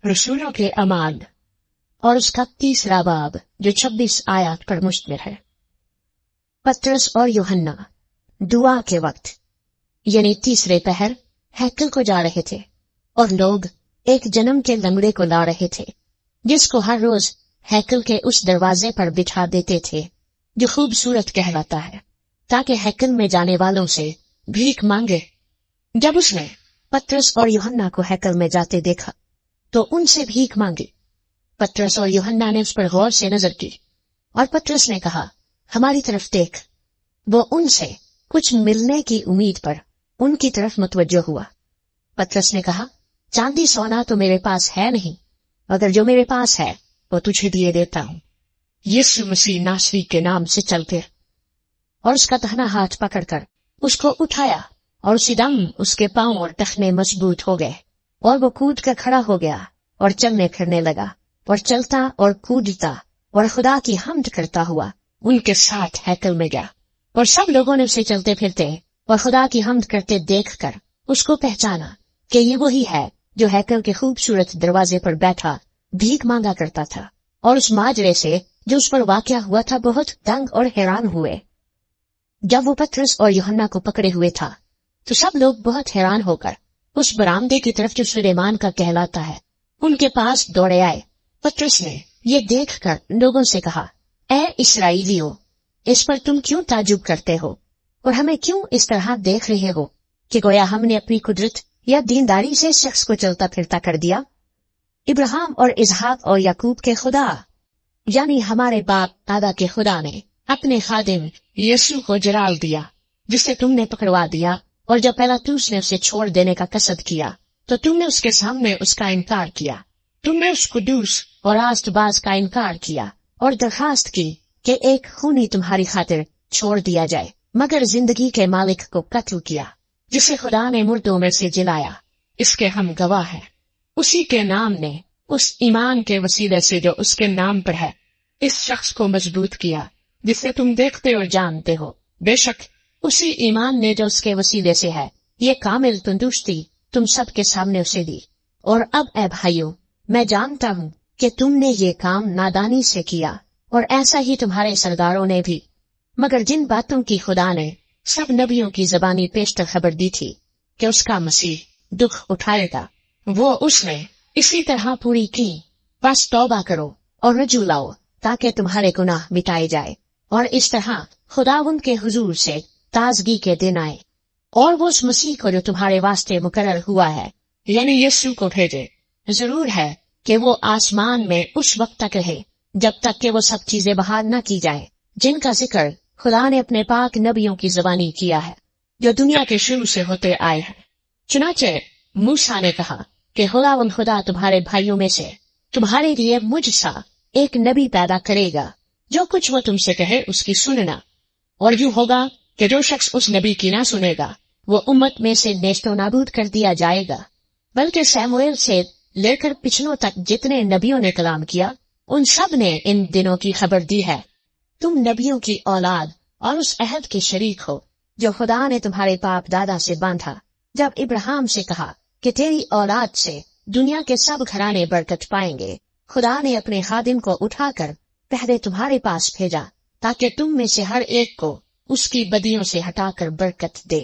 रसूलों के अमाल और उसका तीसरा बाब जो 26 आयत पर मुश्तमिल है। पतरस और यूहन्ना दुआ के वक्त यानी तीसरे पहर हैकल को जा रहे थे और लोग एक जन्म के लंगड़े को ला रहे थे जिसको हर रोज हैकल के उस दरवाजे पर बिठा देते थे जो खूबसूरत कहलाता है ताकि हैकल में जाने वालों से भीख मांगे। जब उसने पतरस और यूहन्ना को हैकल में जाते देखा तो उनसे भीख मांगी। पतरस और यूहन्ना ने उस पर गौर से नजर की और पतरस ने कहा, हमारी तरफ देख। वो उनसे कुछ मिलने की उम्मीद पर उनकी तरफ मुतवज्जो हुआ। पतरस ने कहा, चांदी सोना तो मेरे पास है नहीं, अगर जो मेरे पास है वो तुझे दिए देता हूँ। यीशु मसीह नासरी के नाम से चल फिर। और उसका दाहिना हाथ पकड़कर उसको उठाया और उसी दम उसके पांव और टखने मजबूत हो गए और वो कूद कर खड़ा हो गया और चलने फिरने लगा और चलता और कूदता और खुदा की हम्द करता हुआ उनके साथ हैकल में गया। और सब लोगों ने उसे चलते फिरते और खुदा की हम्द करते देखकर उसको पहचाना कि ये वही है जो हैकल के खूबसूरत दरवाजे पर बैठा भीख मांगा करता था। और उस माजरे से जो उस पर वाक़या हुआ था बहुत दंग और हैरान हुए। जब वो पतरस और यूहन्ना को पकड़े हुए था तो सब लोग बहुत हैरान होकर उस बरामदे की तरफ जो सुलेमान का कहलाता है उनके पास दौड़े आए। पतरस ने ये देखकर लोगों से कहा, ऐ इस्राएलियों, इस पर तुम क्यों ताजुब करते हो और हमें क्यों इस तरह देख रहे हो कि गोया हमने अपनी कुदरत या दीनदारी से शख्स को चलता फिरता कर दिया। इब्राहिम और इसहाक और याकूब के खुदा यानी हमारे बाप दादा के खुदा ने अपने खादिम यीशु को जलाल दिया जिसे तुमने पकड़वा दिया। और जब पिलातुस ने उसे छोड़ देने का कसद किया तो तुमने उसके सामने उसका इनकार किया। तुमने उस कुदूस और रास्तबाज का इनकार किया और दरखास्त की कि एक खूनी तुम्हारी खातिर छोड़ दिया जाए, मगर जिंदगी के मालिक को कत्ल किया जिसे खुदा ने मुर्दों में से जिलाया। इसके हम गवाह हैं। उसी के नाम ने उस ईमान के वसीले से जो उसके नाम पर है इस शख्स को मजबूत किया जिसे तुम देखते और जानते हो। बेशक उसी ईमान ने जो उसके वसीले से है ये कामिल तंदुरुस्ती तुम सब के सामने उसे दी। और अब ए भाइयों, मैं जानता हूँ कि तुमने ये काम नादानी से किया और ऐसा ही तुम्हारे सरदारों ने भी, मगर जिन बातों की खुदा ने सब नबियों की जबानी पेशतर खबर दी थी कि उसका मसीह दुख उठाएगा वो उसने इसी तरह पूरी की। बस तौबा करो और रजू लाओ ताकि तुम्हारे गुनाह मिटाए जाए और इस तरह खुदावंद के हुजूर से ताजगी के दिन आए। और वो उस मसीह को जो तुम्हारे वास्ते मुकर्रर हुआ है यानी यीशु को भेजे। जरूर है कि वो आसमान में उस वक्त तक रहे जब तक कि वो सब चीजें बहाल न की जाए जिनका जिक्र खुदा ने अपने पाक नबियों की जबानी किया है जो दुनिया के शुरू से होते आए हैं। चुनाचे मूसा ने कहा कि खुदावंद खुदा तुम्हारे भाइयों में से तुम्हारे लिए मुझ सा एक नबी पैदा करेगा, जो कुछ वो तुमसे कहे उसकी सुनना। और यूं होगा कि जो शख्स उस नबी की ना सुनेगा वो उम्मत में से नेस्तो नाबूद कर दिया जाएगा। बल्कि सैमुएल से लेकर पिछलों तक जितने नबियों ने कलाम किया उन सब ने इन दिनों की खबर दी है। तुम नबियों की औलाद और उस अहद के शरीक हो जो खुदा ने तुम्हारे बाप दादा से बांधा जब इब्राहिम से कहा कि तेरी औलाद से दुनिया के सब घराने बरकत पाएंगे। खुदा ने अपने खादिम को उठाकर पहले तुम्हारे पास भेजा ताकि तुम में से हर एक को उसकी बदियों से हटाकर बरकत दे।